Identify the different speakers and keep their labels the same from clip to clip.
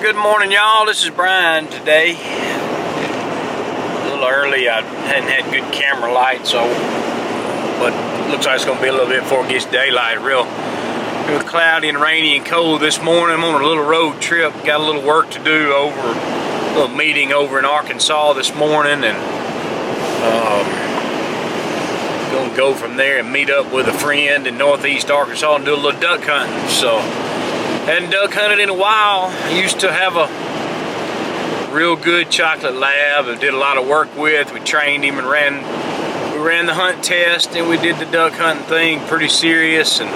Speaker 1: Good morning, y'all. This is Brian today. A little early. I hadn't had good camera light, but looks like it's going to be a little bit before it gets daylight. It was cloudy and rainy and cold this morning. I'm on a little road trip. Got a little work to do a little meeting over in Arkansas this morning, and going to go from there and meet up with a friend in northeast Arkansas and do a little duck hunting. So hadn't duck hunted in a while. I used to have a real good chocolate lab I did a lot of work with. We trained him and we ran the hunt test, and we did the duck hunting thing pretty serious and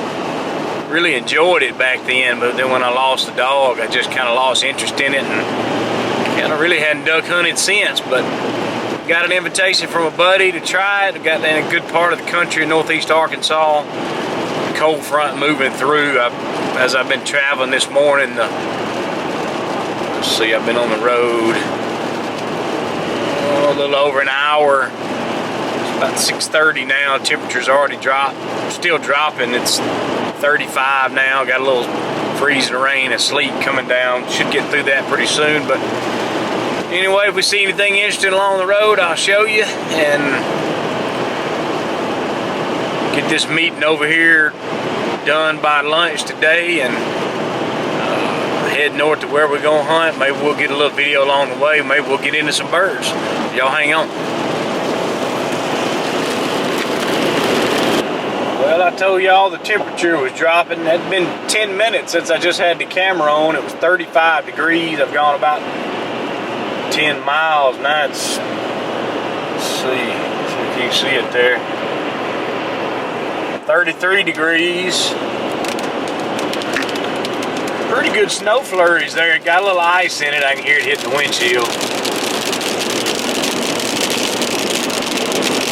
Speaker 1: really enjoyed it back then. But then when I lost the dog, I just kind of lost interest in it and kind of really hadn't duck hunted since. But got an invitation from a buddy to try it. I got in a good part of the country in northeast Arkansas. Cold front moving through. As I've been traveling this morning, let's see, I've been on the road a little over an hour. It's about 6:30 now. Temperature's already dropped, still dropping. It's 35 now. Got a little freezing rain and sleet coming down. Should get through that pretty soon. But anyway, if we see anything interesting along the road, I'll show you and get this meeting over here done by lunch today, and head north to where we're gonna hunt. Maybe we'll get a little video along the way. Maybe we'll get into some birds. Y'all hang on. Well, I told y'all the temperature was dropping. It had been 10 minutes since I just had the camera on. It was 35 degrees. I've gone about 10 miles now. Let's see if you can see it there. 33 degrees. Pretty good snow flurries there. Got a little ice in it. I can hear it hitting the windshield.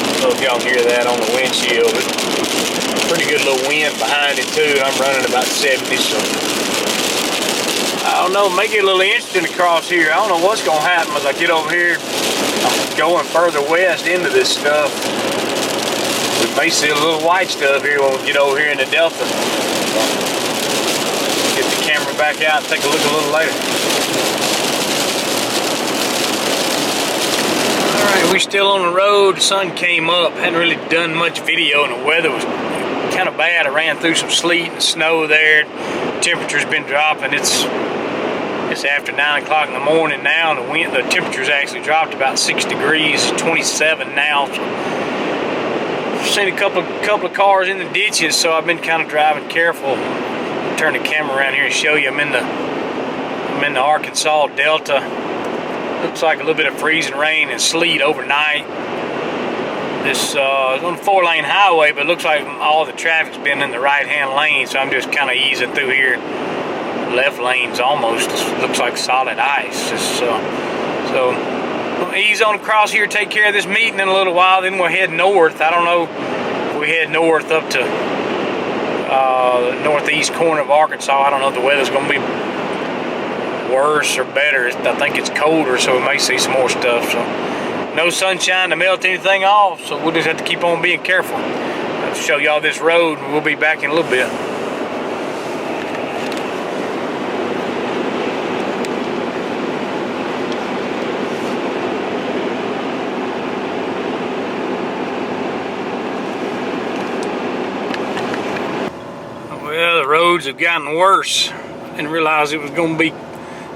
Speaker 1: I don't know if y'all can hear that on the windshield, but pretty good little wind behind it too. I'm running about 70, so I don't know, make it a little interesting across here. I don't know what's gonna happen as I get over here. I'm going further west into this stuff. We may see a little white stuff here when we get over here in the Delta. Get the camera back out and take a look a little later. Alright, we're still on the road. The sun came up. Hadn't really done much video, and the weather was kind of bad. I ran through some sleet and snow there. Temperature's been dropping. It's after 9 o'clock in the morning now, and the temperature's actually dropped about 6 degrees, 27 now. So I've seen a couple of cars in the ditches, so I've been kind of driving careful. Turn the camera around here and show you. I'm in the Arkansas Delta. Looks like a little bit of freezing rain and sleet overnight. This is on a 4-lane highway, but it looks like all the traffic's been in the right-hand lane, so I'm just kind of easing through here. Left lane's almost looks like solid ice. So we'll ease on across here, take care of this meeting in a little while, then we'll head north. I don't know if we head north up to the northeast corner of Arkansas. I don't know if the weather's going to be worse or better. I think it's colder, so we may see some more stuff. So no sunshine to melt anything off, so we'll just have to keep on being careful. I'll show y'all this road, and we'll be back in a little bit. Well, the roads have gotten worse. Didn't realize it was going to be.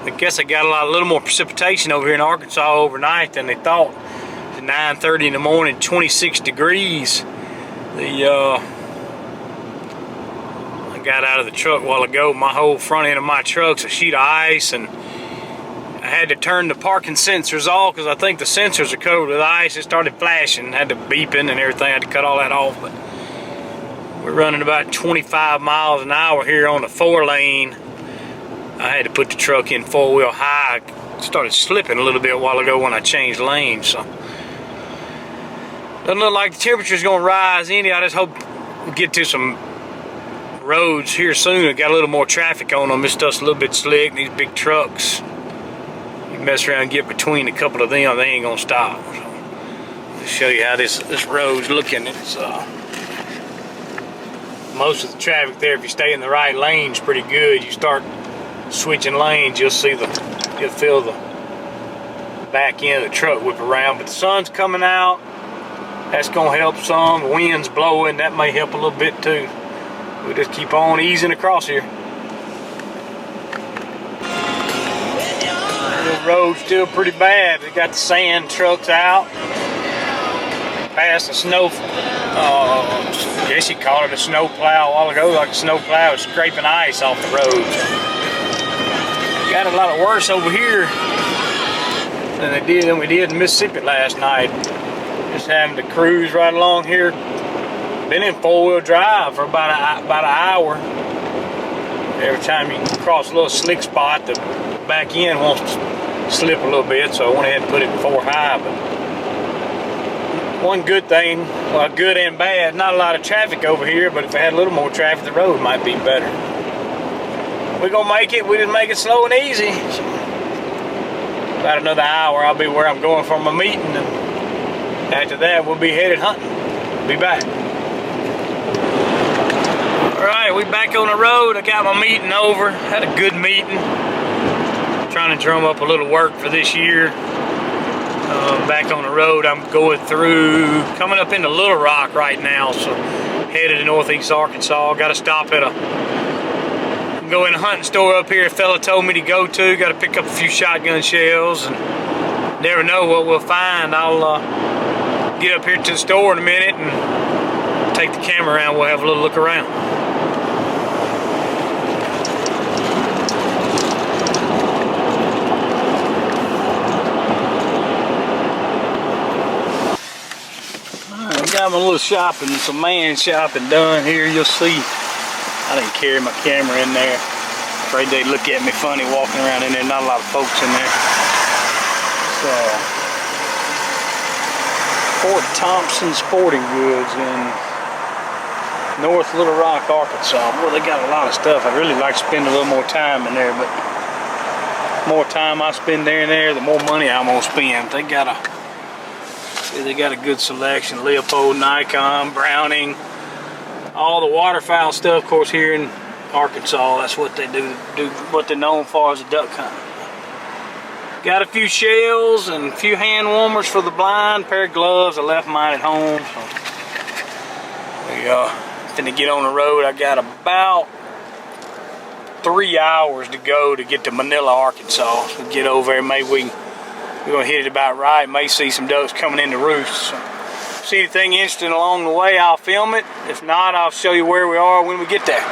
Speaker 1: I guess I got a little more precipitation over here in Arkansas overnight than they thought. At 9:30 in the morning, 26 degrees. I got out of the truck a while ago. My whole front end of my truck's a sheet of ice, and I had to turn the parking sensors off because I think the sensors are covered with ice. It started flashing, had to beeping and everything. I had to cut all that off. But we're running about 25 miles an hour here on the 4-lane. I had to put the truck in 4-wheel high. I started slipping a little bit a while ago when I changed lanes. So doesn't look like the temperature's going to rise any. I just hope we get to some roads here soon. I got a little more traffic on them. This stuff's a little bit slick. These big trucks, you mess around and get between a couple of them, they ain't going to stop. So I'll show you how this road's looking. It's most of the traffic there, if you stay in the right lane, is pretty good. You start switching lanes, you'll feel the back end of the truck whip around. But the sun's coming out. That's gonna help some. The wind's blowing. That may help a little bit too. We just keep on easing across here. The road's still pretty bad. We got the sand trucks out. Past the snow, I guess you call it a snow plow a while ago, like a snow plow was scraping ice off the road. Got a lot worse over here than we did in Mississippi last night. Just having to cruise right along here. Been in four-wheel drive for about an hour. Every time you cross a little slick spot, the back end wants to slip a little bit, so I went ahead and put it in 4-high. But one good thing, well, good and bad, not a lot of traffic over here, but if it had a little more traffic, the road might be better. We're gonna make it. We just make it slow and easy. So about another hour, I'll be where I'm going for my meeting, and after that, we'll be headed hunting. Be back. All right, we back on the road. I got my meeting over. Had a good meeting. Trying to drum up a little work for this year. Back on the road, I'm going through, coming up into Little Rock right now, so headed to Northeast Arkansas. Got to stop at go in a hunting store up here a fella told me to go to. Got to pick up a few shotgun shells, and never know what we'll find. I'll get up here to the store in a minute and take the camera around. We'll have a little look around. Got my little shopping, some man shopping done here. You'll see I didn't carry my camera in there. Afraid they'd look at me funny walking around in there. Not a lot of folks in there. So Fort Thompson Sporting Goods in North Little Rock, Arkansas. Well, they got a lot of stuff. I'd really like to spend a little more time in there, but the more time I spend there and there, the more money I'm gonna spend. They got a good selection. Leopold, Nikon, Browning, all the waterfowl stuff. Of course, here in Arkansas, that's what they do what they're known for as a duck hunt. Got a few shells and a few hand warmers for the blind, pair of gloves. I left mine at home. So we finna get on the road. I got about 3 hours to go to get to Manila, Arkansas. So get over there, maybe we're gonna hit it about right. May see some ducks coming in the roost. So, see anything interesting along the way, I'll film it. If not, I'll show you where we are when we get there.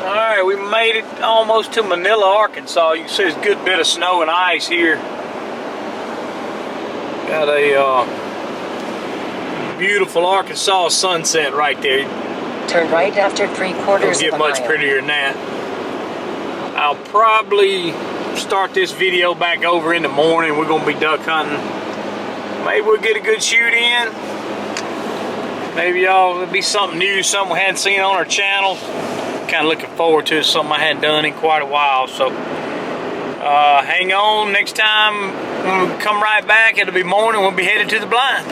Speaker 1: Alright, we made it almost to Manila, Arkansas. You can see there's a good bit of snow and ice here. Got a beautiful Arkansas sunset right there.
Speaker 2: Turn right after 3/4 of a mile.
Speaker 1: Don't get much prettier than that. I'll probably start this video back over in the morning. We're gonna be duck hunting. Maybe we'll get a good shoot in. Maybe it'll be something new, something we hadn't seen on our channel. Kind of looking forward to it, something I hadn't done in quite a while. So hang on. Next time when we come right back, it'll be morning. We'll be headed to the blind.